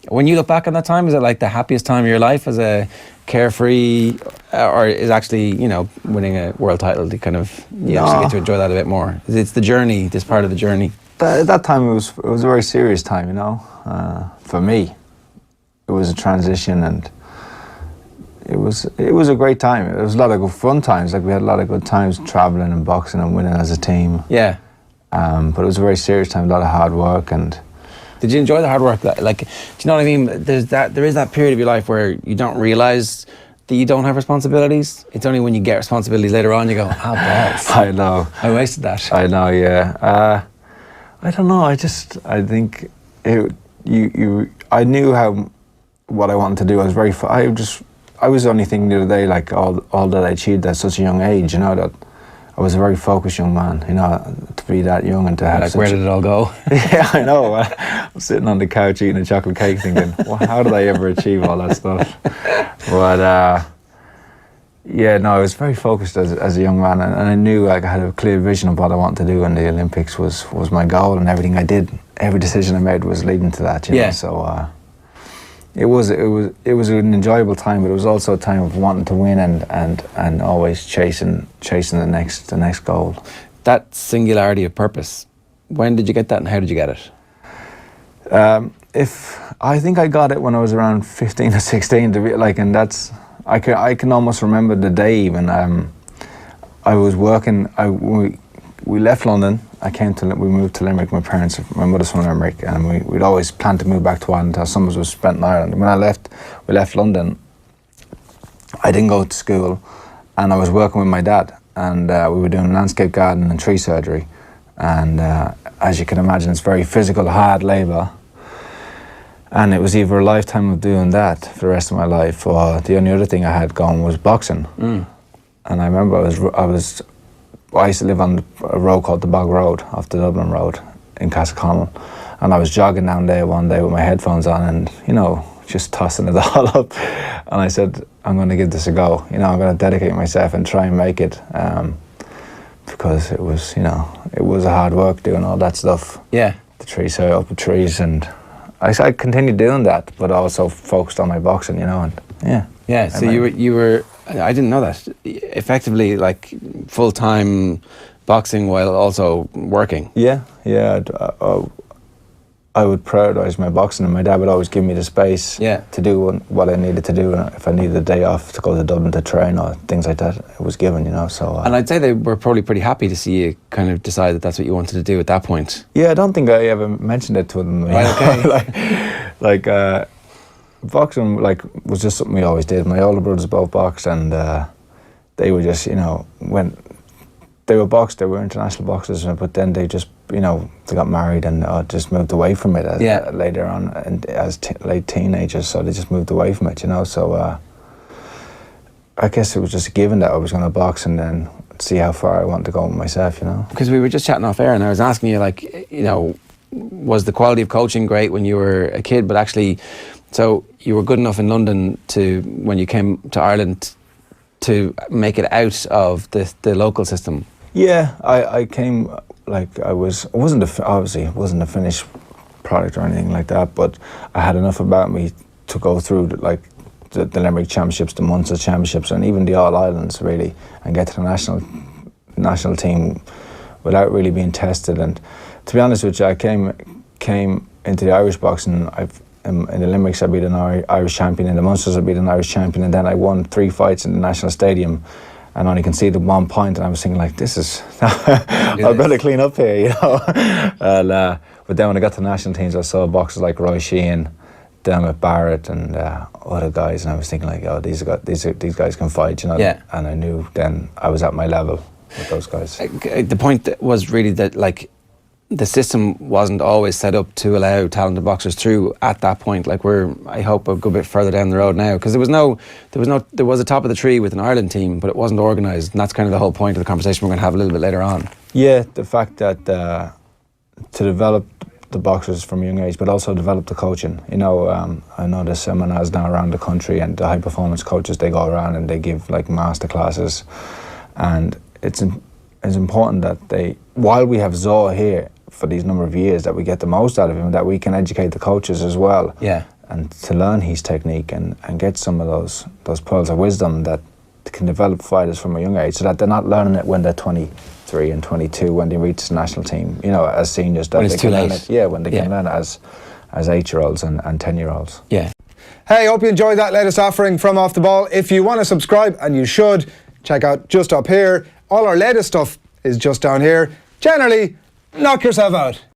When you look back on that time, is it like the happiest time of your life as a carefree, or is actually, you know, winning a world title to kind of, you actually get to enjoy that a bit more? It's the journey, this part of the journey. At that time, it was a very serious time, you know. For me, it was a transition, and it was a great time. It was a lot of good fun times. Like, we had a lot of good times traveling and boxing and winning as a team. Yeah. But it was a very serious time. A lot of hard work. And did you enjoy the hard work? Like, do you know what I mean? There is that period of your life where you don't realize that you don't have responsibilities. It's only when you get responsibilities later on you go, oh, balls. I know. I wasted that. I know. Yeah. I don't know. I think I knew what I wanted to do. I was only thinking the other day, like, all that I achieved at such a young age, you know, that I was a very focused young man, you know, to be that young and to have like, where did it all go? Yeah, I know. I'm sitting on the couch eating a chocolate cake thinking, well, how did I ever achieve all that stuff? But yeah, no, I was very focused as a young man, and I knew, like, I had a clear vision of what I wanted to do, and the Olympics was my goal, and everything I did, every decision I made was leading to that, you know, so it was an enjoyable time, but it was also a time of wanting to win and always chasing the next goal. That singularity of purpose, when did you get that, and how did you get it? I think I got it when I was around 15 or 16, to be like, and that's, I can almost remember the day even. I was working. We left London. We moved to Limerick. My mother's from Limerick, and we'd always planned to move back to Ireland. Our summers was spent in Ireland. When we left London, I didn't go to school, and I was working with my dad, and we were doing landscape gardening and tree surgery. And as you can imagine, it's very physical, hard labour. And it was either a lifetime of doing that for the rest of my life, or the only other thing I had going was boxing. And I remember I used to live on a road called the Bog Road, off the Dublin Road in Castleconnell. And I was jogging down there one day with my headphones on and, you know, just tossing it all up. And I said, I'm going to give this a go. You know, I'm going to dedicate myself and try and make it. Because it was, you know, it was a hard work doing all that stuff. Yeah. The trees, so up the trees, and I continued doing that, but also focused on my boxing, you know, and yeah. Yeah, so you were, I didn't know that, effectively like full-time boxing while also working. Yeah. I would prioritise my boxing, and my dad would always give me the space to do what I needed to do. If I needed a day off to go to Dublin to train or things like that, it was given, you know. So. And I'd say they were probably pretty happy to see you kind of decide that that's what you wanted to do at that point. Yeah, I don't think I ever mentioned it to them. Right, okay. Boxing was just something we always did. My older brothers both boxed, and they were just, you know, when they were boxed, they were international boxers, but then they just, you know, they got married and just moved away from it later on, and as late teenagers, so they just moved away from it, you know. So I guess it was just a given that I was going to box and then see how far I wanted to go with myself, you know. Because we were just chatting off air, and I was asking you, like, you know, was the quality of coaching great when you were a kid, but actually, so you were good enough in London when you came to Ireland to make it out of the local system? Yeah, I came, like, obviously it wasn't a finished product or anything like that, but I had enough about me to go through the Limerick Championships, the Munster Championships, and even the All-Irelands, really, and get to the national team without really being tested. And to be honest with you, I came into the Irish boxing. In the Limericks, I beat an Irish champion. In the Munsters, I beat an Irish champion, and then I won 3 fights in the National Stadium, and only conceded 1 point. And I was thinking, like, this is, I better clean up here, you know. And, but then when I got to the national teams, I saw boxers like Roy Sheehan, Dermot Barrett, and other guys, and I was thinking, like, oh, these guys can fight, you know. Yeah. And I knew then I was at my level with those guys. The point was really that, like, the system wasn't always set up to allow talented boxers through at that point. Like, I hope a good bit further down the road now, because there was a top of the tree with an Ireland team, but it wasn't organised, and that's kind of the whole point of the conversation we're going to have a little bit later on. Yeah, the fact that to develop the boxers from a young age, but also develop the coaching. You know, I know there's seminars now around the country, and the high performance coaches, they go around and they give like master classes, and it's important that while we have Zoa here for these number of years, that we get the most out of him, that we can educate the coaches as well. Yeah. to learn his technique and get some of those pearls of wisdom that can develop fighters from a young age, so that they're not learning it when they're 23 and 22 when they reach the national team, you know, as seniors. That when it's they too can late. learn it, yeah, when they can learn it as 8-year-olds and 10-year-olds. Yeah. Hey, hope you enjoyed that latest offering from Off the Ball. If you want to subscribe, and you should, check out just up here. All our latest stuff is just down here. Generally, knock yourself out.